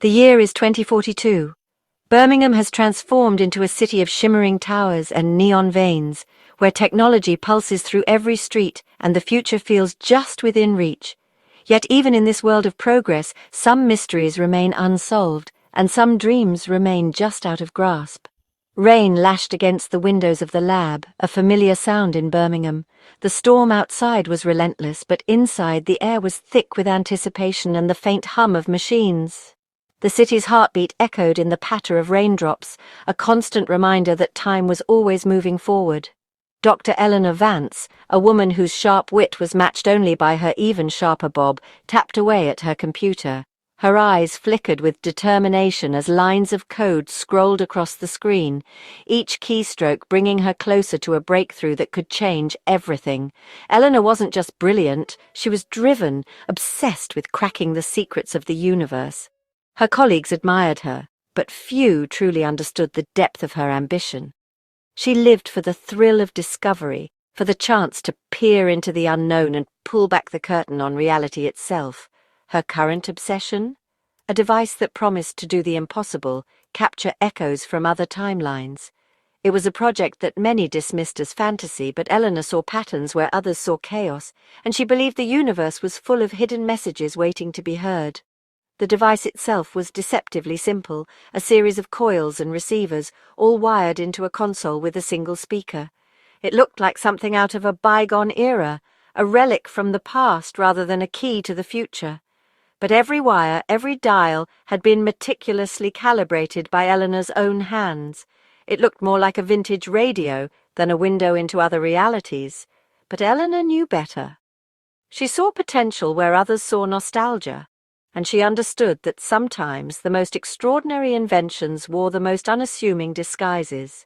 The year is 2042. Birmingham has transformed into a city of shimmering towers and neon veins, where technology pulses through every street and the future feels just within reach. Yet even in this world of progress, some mysteries remain unsolved, and some dreams remain just out of grasp. Rain lashed against the windows of the lab, a familiar sound in Birmingham. The storm outside was relentless, but inside the air was thick with anticipation and the faint hum of machines. The city's heartbeat echoed in the patter of raindrops, a constant reminder that time was always moving forward. Dr. Eleanor Vance, a woman whose sharp wit was matched only by her even sharper bob, tapped away at her computer. Her eyes flickered with determination as lines of code scrolled across the screen, each keystroke bringing her closer to a breakthrough that could change everything. Eleanor wasn't just brilliant, she was driven, obsessed with cracking the secrets of the universe. Her colleagues admired her, but few truly understood the depth of her ambition. She lived for the thrill of discovery, for the chance to peer into the unknown and pull back the curtain on reality itself. Her current obsession? A device that promised to do the impossible, capture echoes from other timelines. It was a project that many dismissed as fantasy, but Eleanor saw patterns where others saw chaos, and she believed the universe was full of hidden messages waiting to be heard. The device itself was deceptively simple, a series of coils and receivers, all wired into a console with a single speaker. It looked like something out of a bygone era, a relic from the past rather than a key to the future. But every wire, every dial, had been meticulously calibrated by Eleanor's own hands. It looked more like a vintage radio than a window into other realities. But Eleanor knew better. She saw potential where others saw nostalgia. And she understood that sometimes the most extraordinary inventions wore the most unassuming disguises.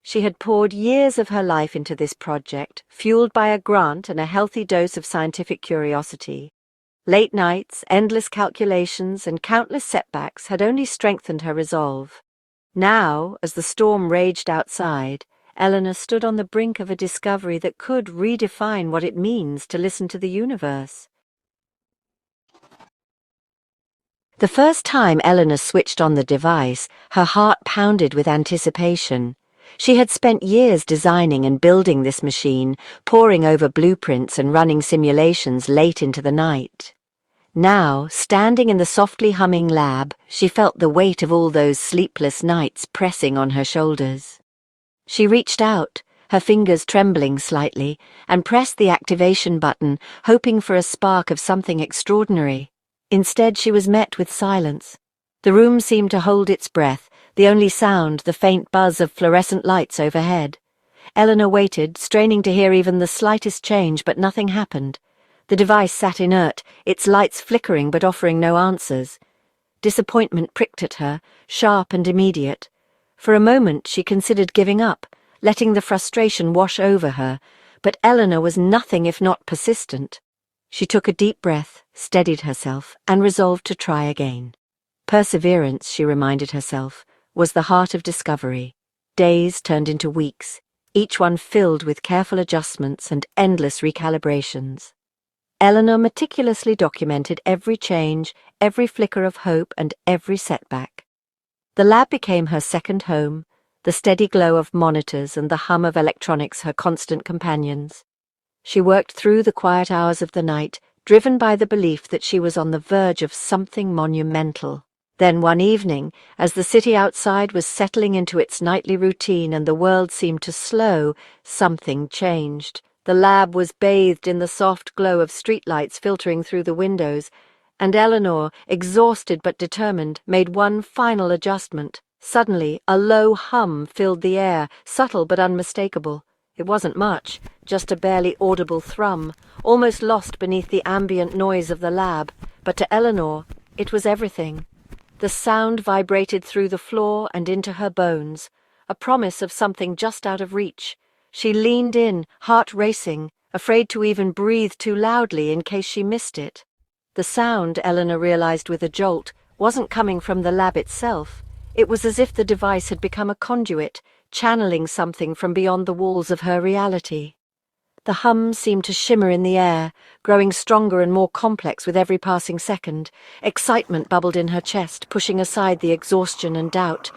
She had poured years of her life into this project, fueled by a grant and a healthy dose of scientific curiosity. Late nights, endless calculations, and countless setbacks had only strengthened her resolve. Now, as the storm raged outside, Eleanor stood on the brink of a discovery that could redefine what it means to listen to the universe. The first time Eleanor switched on the device, her heart pounded with anticipation. She had spent years designing and building this machine, poring over blueprints and running simulations late into the night. Now, standing in the softly humming lab, she felt the weight of all those sleepless nights pressing on her shoulders. She reached out, her fingers trembling slightly, and pressed the activation button, hoping for a spark of something extraordinary. Instead, she was met with silence. The room seemed to hold its breath, the only sound the faint buzz of fluorescent lights overhead. Eleanor waited, straining to hear even the slightest change, but nothing happened. The device sat inert, its lights flickering but offering no answers. Disappointment pricked at her, sharp and immediate. For a moment she considered giving up, letting the frustration wash over her, but Eleanor was nothing if not persistent. She took a deep breath, steadied herself, and resolved to try again. Perseverance, she reminded herself, was the heart of discovery. Days turned into weeks, each one filled with careful adjustments and endless recalibrations. Eleanor meticulously documented every change, every flicker of hope, and every setback. The lab became her second home, the steady glow of monitors and the hum of electronics her constant companions. She worked through the quiet hours of the night, driven by the belief that she was on the verge of something monumental. Then one evening, as the city outside was settling into its nightly routine and the world seemed to slow, something changed. The lab was bathed in the soft glow of streetlights filtering through the windows, and Eleanor, exhausted but determined, made one final adjustment. Suddenly, a low hum filled the air, subtle but unmistakable. It wasn't much, just a barely audible thrum, almost lost beneath the ambient noise of the lab, but to Eleanor, it was everything. The sound vibrated through the floor and into her bones, a promise of something just out of reach. She leaned in, heart racing, afraid to even breathe too loudly in case she missed it. The sound, Eleanor realized with a jolt, wasn't coming from the lab itself. It was as if the device had become a conduit, channeling something from beyond the walls of her reality. The hum seemed to shimmer in the air, growing stronger and more complex with every passing second. Excitement bubbled in her chest, pushing aside the exhaustion and doubt.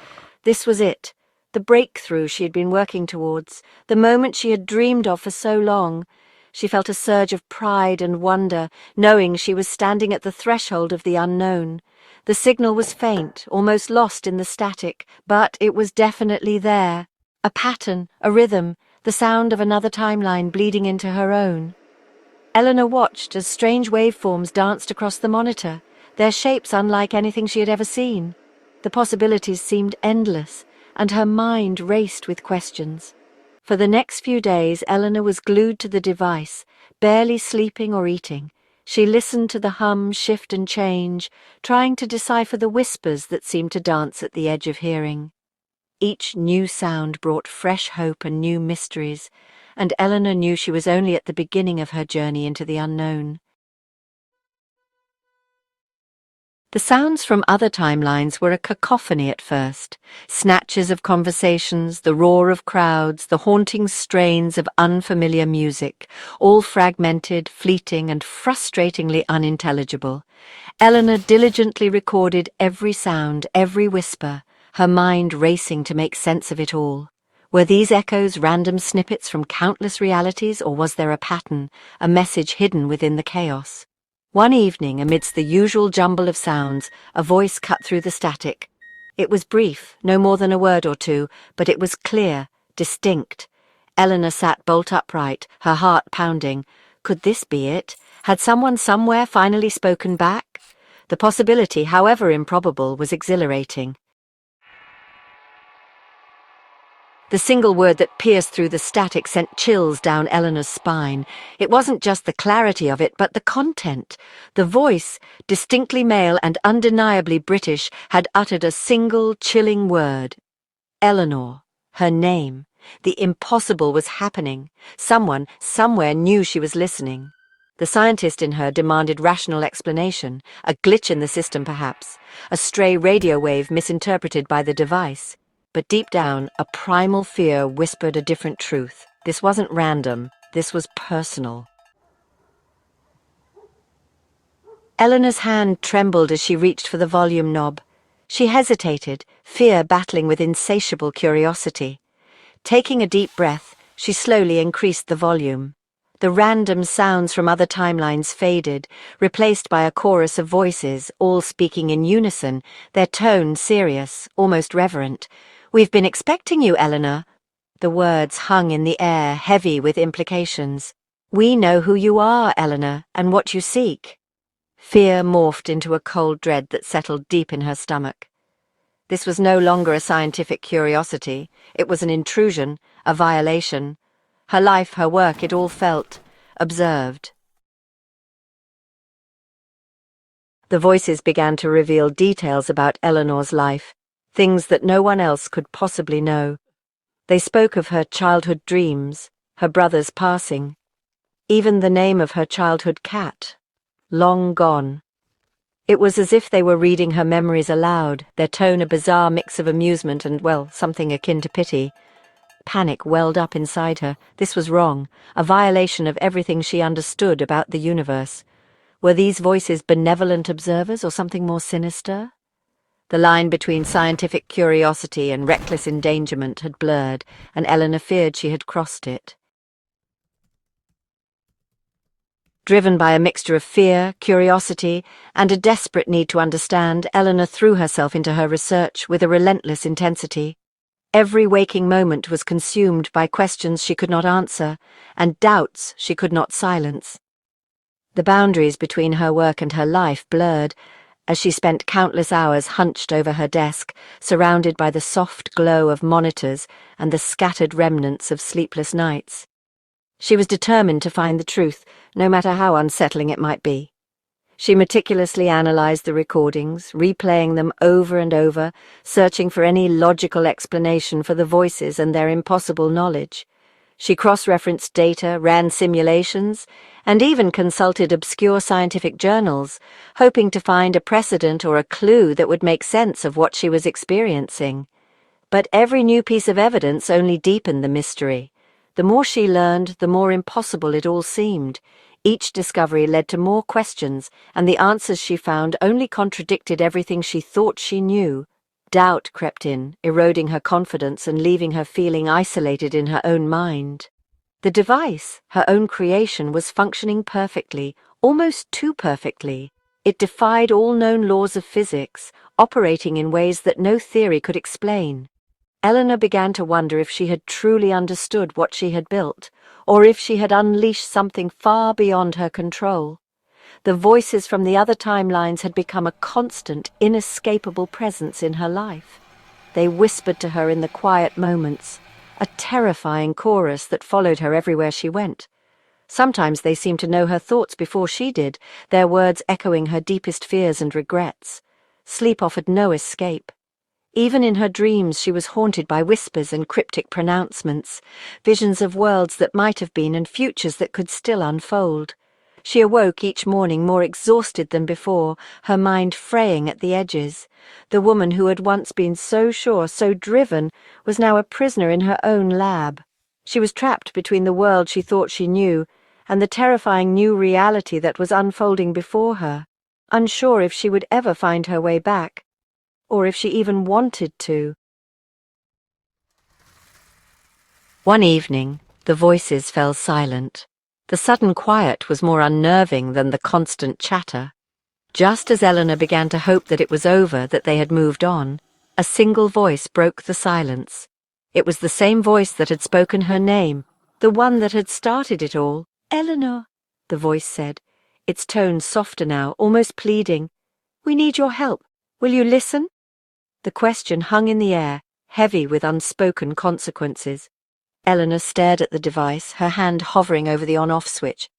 This was it, the breakthrough she had been working towards, the moment she had dreamed of for so long. She felt a surge of pride and wonder, knowing she was standing at the threshold of the unknown. The signal was faint, almost lost in the static, but it was definitely there. A pattern, a rhythm, the sound of another timeline bleeding into her own. Eleanor watched as strange waveforms danced across the monitor, their shapes unlike anything she had ever seen. The possibilities seemed endless, and her mind raced with questions. For the next few days, Eleanor was glued to the device, barely sleeping or eating. She listened to the hum shift and change, trying to decipher the whispers that seemed to dance at the edge of hearing. Each new sound brought fresh hope and new mysteries, and Eleanor knew she was only at the beginning of her journey into the unknown. The sounds from other timelines were a cacophony at first, snatches of conversations, the roar of crowds, the haunting strains of unfamiliar music, all fragmented, fleeting, and frustratingly unintelligible. Eleanor diligently recorded every sound, every whisper, her mind racing to make sense of it all. Were these echoes random snippets from countless realities, or was there a pattern, a message hidden within the chaos? One evening, amidst the usual jumble of sounds, a voice cut through the static. It was brief, no more than a word or two, but it was clear, distinct. Eleanor sat bolt upright, her heart pounding. Could this be it? Had someone somewhere finally spoken back? The possibility, however improbable, was exhilarating. The single word that pierced through the static sent chills down Eleanor's spine. It wasn't just the clarity of it, but the content. The voice, distinctly male and undeniably British, had uttered a single chilling word. Eleanor. Her name. The impossible was happening. Someone, somewhere knew she was listening. The scientist in her demanded rational explanation. A glitch in the system, perhaps. A stray radio wave misinterpreted by the device. But deep down, a primal fear whispered a different truth. This wasn't random. This was personal. Eleanor's hand trembled as she reached for the volume knob. She hesitated, fear battling with insatiable curiosity. Taking a deep breath, she slowly increased the volume. The random sounds from other timelines faded, replaced by a chorus of voices, all speaking in unison, their tone serious, almost reverent. "We've been expecting you, Eleanor." The words hung in the air, heavy with implications. "We know who you are, Eleanor, and what you seek." Fear morphed into a cold dread that settled deep in her stomach. This was no longer a scientific curiosity. It was an intrusion, a violation. Her life, her work, it all felt observed. The voices began to reveal details about Eleanor's life, things that no one else could possibly know. They spoke of her childhood dreams, her brother's passing, even the name of her childhood cat, long gone. It was as if they were reading her memories aloud, their tone a bizarre mix of amusement and, well, something akin to pity. Panic welled up inside her. This was wrong, a violation of everything she understood about the universe. Were these voices benevolent observers or something more sinister? The line between scientific curiosity and reckless endangerment had blurred, and Eleanor feared she had crossed it. Driven by a mixture of fear, curiosity, and a desperate need to understand, Eleanor threw herself into her research with a relentless intensity. Every waking moment was consumed by questions she could not answer, and doubts she could not silence. The boundaries between her work and her life blurred, as she spent countless hours hunched over her desk, surrounded by the soft glow of monitors and the scattered remnants of sleepless nights. She was determined to find the truth, no matter how unsettling it might be. She meticulously analyzed the recordings, replaying them over and over, searching for any logical explanation for the voices and their impossible knowledge. She cross-referenced data, ran simulations, and even consulted obscure scientific journals, hoping to find a precedent or a clue that would make sense of what she was experiencing. But every new piece of evidence only deepened the mystery. The more she learned, the more impossible it all seemed. Each discovery led to more questions, and the answers she found only contradicted everything she thought she knew. Doubt crept in, eroding her confidence and leaving her feeling isolated in her own mind. The device, her own creation, was functioning perfectly, almost too perfectly. It defied all known laws of physics, operating in ways that no theory could explain. Eleanor began to wonder if she had truly understood what she had built, or if she had unleashed something far beyond her control. The voices from the other timelines had become a constant, inescapable presence in her life. They whispered to her in the quiet moments, a terrifying chorus that followed her everywhere she went. Sometimes they seemed to know her thoughts before she did, their words echoing her deepest fears and regrets. Sleep offered no escape. Even in her dreams she was haunted by whispers and cryptic pronouncements, visions of worlds that might have been and futures that could still unfold. She awoke each morning more exhausted than before, her mind fraying at the edges. The woman who had once been so sure, so driven, was now a prisoner in her own lab. She was trapped between the world she thought she knew and the terrifying new reality that was unfolding before her, unsure if she would ever find her way back, or if she even wanted to. One evening, the voices fell silent. The sudden quiet was more unnerving than the constant chatter. Just as Eleanor began to hope that it was over, that they had moved on, a single voice broke the silence. It was the same voice that had spoken her name, the one that had started it all. "Eleanor," the voice said, its tone softer now, almost pleading. "We need your help. Will you listen?" The question hung in the air, heavy with unspoken consequences. Eleanor stared at the device, her hand hovering over the on-off switch.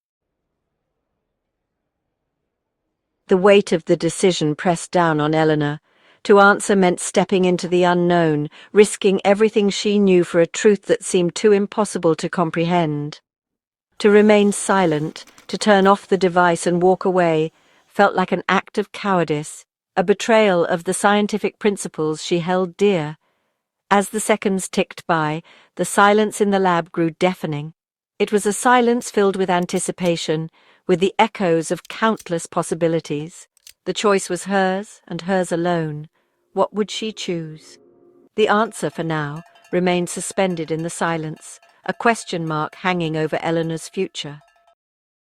The weight of the decision pressed down on Eleanor. To answer meant stepping into the unknown, risking everything she knew for a truth that seemed too impossible to comprehend. To remain silent, to turn off the device and walk away, felt like an act of cowardice, a betrayal of the scientific principles she held dear. As the seconds ticked by, the silence in the lab grew deafening. It was a silence filled with anticipation, with the echoes of countless possibilities. The choice was hers, and hers alone. What would she choose? The answer, for now, remained suspended in the silence, a question mark hanging over Eleanor's future.